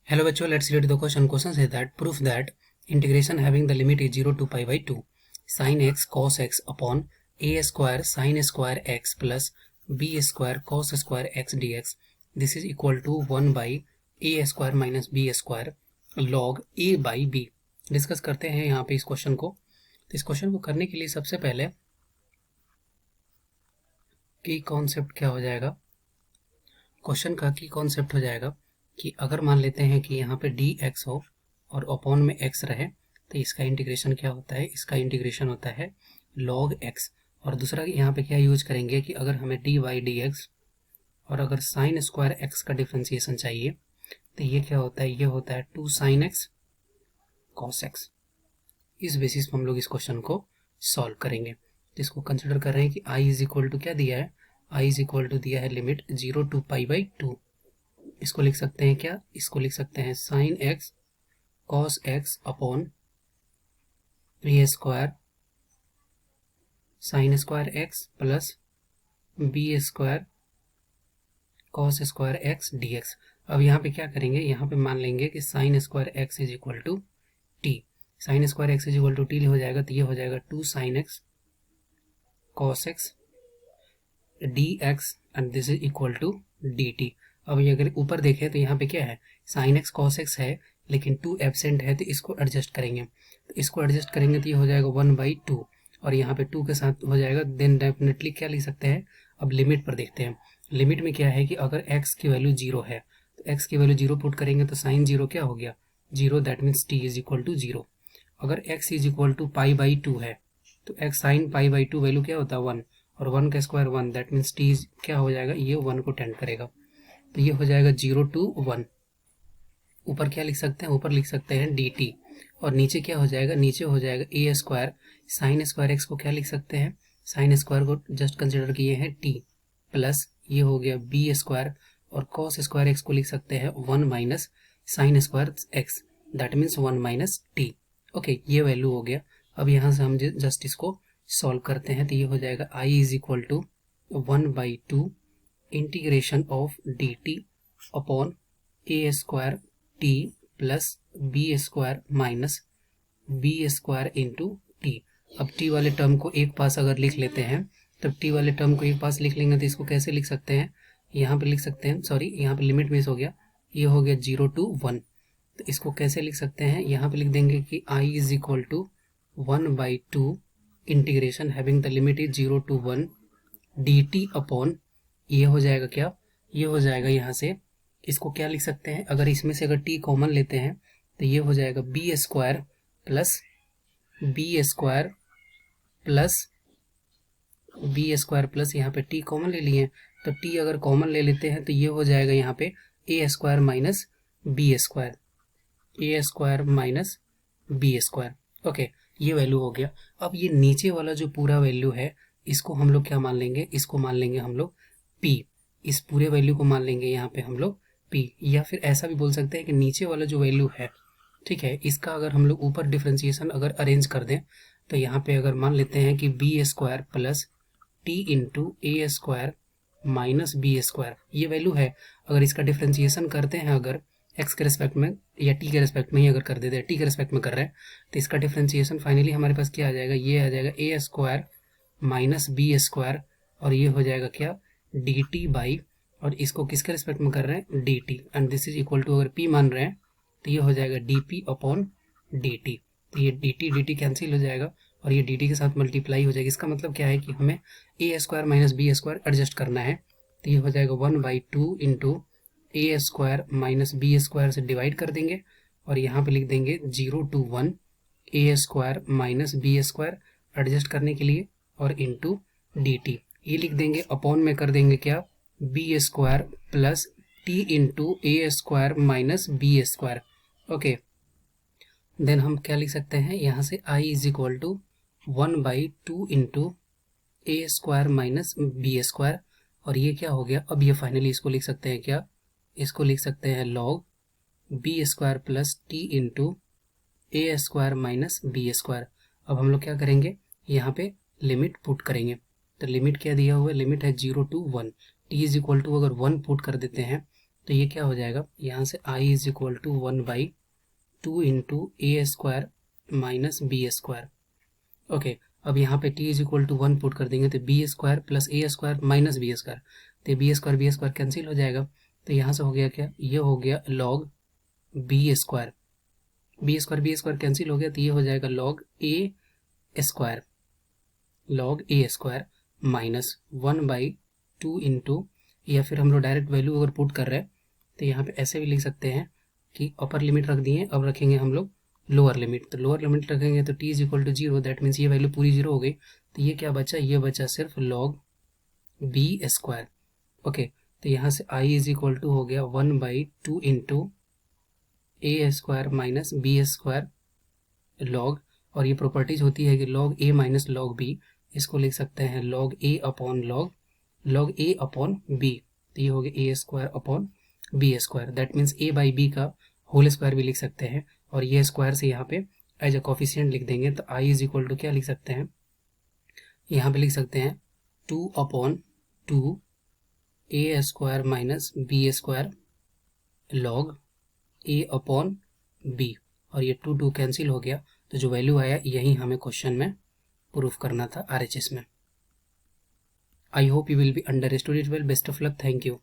Hello bachcho, let's read the question. Question says that proof that integration having the limit is 0 to pi by 2 sin x cos x upon a square sin square x plus b square cos square x dx this is equal to 1 by a square minus b square log a by b. Discuss करते हैं यहाँ पे इस question को. तो इस question को करने के लिए सबसे पहले की कॉन्सेप्ट क्या हो जाएगा, क्वेश्चन का की कॉन्सेप्ट हो जाएगा कि अगर मान लेते हैं कि यहाँ पे dx हो और अपॉन में x रहे तो इसका इंटीग्रेशन क्या होता है, इसका इंटीग्रेशन होता है log x. और दूसरा यहाँ पे क्या यूज करेंगे कि अगर हमें dy dx और अगर साइन स्क्वायर x का डिफ्रेंसिएशन चाहिए तो ये क्या होता है, ये होता है 2 sin x cos x. इस बेसिस पर हम लोग इस क्वेश्चन को सॉल्व करेंगे. जिसको कंसिडर कर रहे हैं कि i इज इक्वल टू क्या दिया है, i इज इक्वल टू दिया है लिमिट 0 to pi by 2. इसको लिख सकते हैं क्या, इसको लिख सकते हैं sine x cos x upon a square sine square x plus b square cos square x dx. अब यहाँ पे क्या करेंगे, यहाँ पे मान लेंगे कि sine square x is equal to T. Sine square x is equal to T हो जाएगा तो ये हो जाएगा 2 sin x cos x dx and this is equal to dt. अब ये अगर ऊपर देखें तो यहाँ पे क्या है, साइन x cos x है लेकिन 2 एब्सेंट है तो इसको एडजस्ट करेंगे. तो इसको एडजस्ट करेंगे तो ये हो जाएगा 1/2 और यहाँ पे 2 के साथ हो जाएगा. देन डेफिनेटली क्या लिख सकते हैं, अब लिमिट पर देखते हैं. लिमिट में क्या है कि अगर x की वैल्यू 0 है तो x की वैल्यू 0 पुट करेंगे तो साइन 0 क्या हो गया 0, that means t is equal to 0. अगर x इज इक्वल टू π/2 है तो x साइन π/2 वैल्यू क्या होता है 1 और 1 का स्क्वायर 1, दैट मीन्स t क्या हो जाएगा, ये 1 को टेंड करेगा तो ये हो जाएगा 0 to 1. ऊपर क्या लिख सकते हैं, ऊपर लिख सकते हैं dt और नीचे क्या हो जाएगा, नीचे हो जाएगा a square sine square x को क्या लिख सकते हैं, साइन स्क्वायर को जस्ट कंसिडर किए हैं t प्लस ये हो गया b स्क्वायर और कॉस स्क्वायर x को लिख सकते हैं 1 minus sign square x, that means 1 minus t. Okay, ये वैल्यू हो गया. अब यहाँ से हम जस्ट इसको सॉल्व करते हैं तो ये हो जाएगा i is equal to 1/2 integration of dt upon a square t plus b square minus b square into T. अब t वाले टर्म को एक पास अगर लिख लेते हैं तब t वाले टर्म को एक पास लिख लेंगे तो इसको कैसे लिख सकते हैं, यहाँ पे लिख सकते हैं, सॉरी यहाँ पे लिमिट मिस हो गया, ये हो गया 0 to 1. तो इसको कैसे लिख सकते हैं, यहाँ पे लिख देंगे कि i is equal to 1/2 integration having the limit is 0 to 1 dt upon ये हो जाएगा क्या, ये हो जाएगा यहाँ से, इसको क्या लिख सकते हैं, अगर इसमें से अगर t कॉमन लेते हैं तो ये हो जाएगा b स्क्वायर प्लस यहाँ पे t कॉमन ले लिए तो t अगर कॉमन ले लेते हैं तो ये हो जाएगा यहाँ पे a square minus b square. Okay, ये वैल्यू हो गया. अब ये नीचे वाला जो पूरा वैल्यू है इसको हम लोग क्या मान लेंगे, इसको मान लेंगे हम लोग p. इस पूरे वैल्यू को मान लेंगे यहाँ पे हम लोग p, या फिर ऐसा भी बोल सकते हैं कि नीचे वाला जो वैल्यू है, ठीक है, इसका अगर हम लोग ऊपर डिफ्रेंसिएशन अगर अरेंज कर दें तो यहाँ पे अगर मान लेते हैं कि b square plus t into a square minus b square ये वैल्यू है. अगर इसका डिफ्रेंसिएशन करते हैं अगर x के रिस्पेक्ट में या t के रिस्पेक्ट में ही अगर कर देते हैं, t के रिस्पेक्ट में कर रहे हैं तो इसका डिफ्रेंसिएशन फाइनली हमारे पास क्या आ जाएगा, ये आ जाएगा a square minus b square और ये हो जाएगा क्या dt बाई, और इसको किसके रिस्पेक्ट में कर रहे हैं dt and this is equal to अगर p मान रहे हैं तो ये हो जाएगा dp अपॉन dt. तो ये dt कैंसिल हो जाएगा और ये dt के साथ मल्टीप्लाई हो जाएगा. इसका मतलब क्या है कि हमें a square minus b square adjust करना है तो ये हो जाएगा 1/2 into a square minus b square से डिवाइड कर देंगे और यहाँ पे लिख देंगे 0 to 1 a square minus b square adjust करने के लिए और इंटू dt. ये लिख देंगे अपॉन में कर देंगे क्या b square plus t into a square minus b square. Okay, then हम क्या लिख सकते हैं, यहाँ से i is equal to 1/2 into a square minus b square और ये क्या हो गया. अब ये फाइनली इसको लिख सकते हैं क्या, इसको लिख सकते हैं log b square plus t into a square minus b square. अब हम लोग क्या करेंगे, यहाँ पे लिमिट पुट करेंगे तो लिमिट क्या दिया हुआ है, लिमिट है 0 to 1, t is equal to अगर 1 पुट कर देते हैं तो ये क्या हो जाएगा, यहाँ से I is equal to 1/2 into A square minus B square. Okay, अब यहाँ पे t is equal to 1 put कर देंगे तो b square plus a square minus B square, तो बी स्क्वायर कैंसिल हो जाएगा। तो यहाँ से हो गया क्या, ये हो गया लॉग बी स्क्वायर कैंसिल हो गया, तो ये हो जाएगा लॉग ए स्क्वायर माइनस 1/2 इंटू, या फिर हम लोग डायरेक्ट वैल्यू अगर पुट कर रहे हैं तो यहाँ पे ऐसे भी लिख सकते हैं कि अपर लिमिट रख दिए, अब रखेंगे हम लोग लोअर लिमिट। तो लोअर लिमिट रखेंगे तो t is equal to 0, that means ये वैल्यू पूरी 0 हो गई। तो ये क्या बचा, ये बचा सिर्फ लॉग बी स्क्वायर। ओके, तो यहाँ से I इज इक्वल टू हो गया 1/2 इंटू ए square minus B square log, और ये प्रॉपर्टीज होती है कि log A minus log B, इसको लिख सकते हैं लॉग ए अपॉन बी। तो ये हो गया A square upon B square, that means A by B का होल स्क्वायर भी लिख सकते हैं, और ये स्क्वायर से यहाँ पे एज अ कोफिशिएंट लिख देंगे। तो I इज इक्वल टू क्या लिख सकते हैं, यहाँ पे लिख सकते हैं 2/2 A square minus B square log A upon B, और ये 2 कैंसिल हो गया। तो जो वैल्यू आया यही हमें क्वेश्चन में प्रूफ करना था RHS में। I hope you will be understood it well. Best of luck, thank you.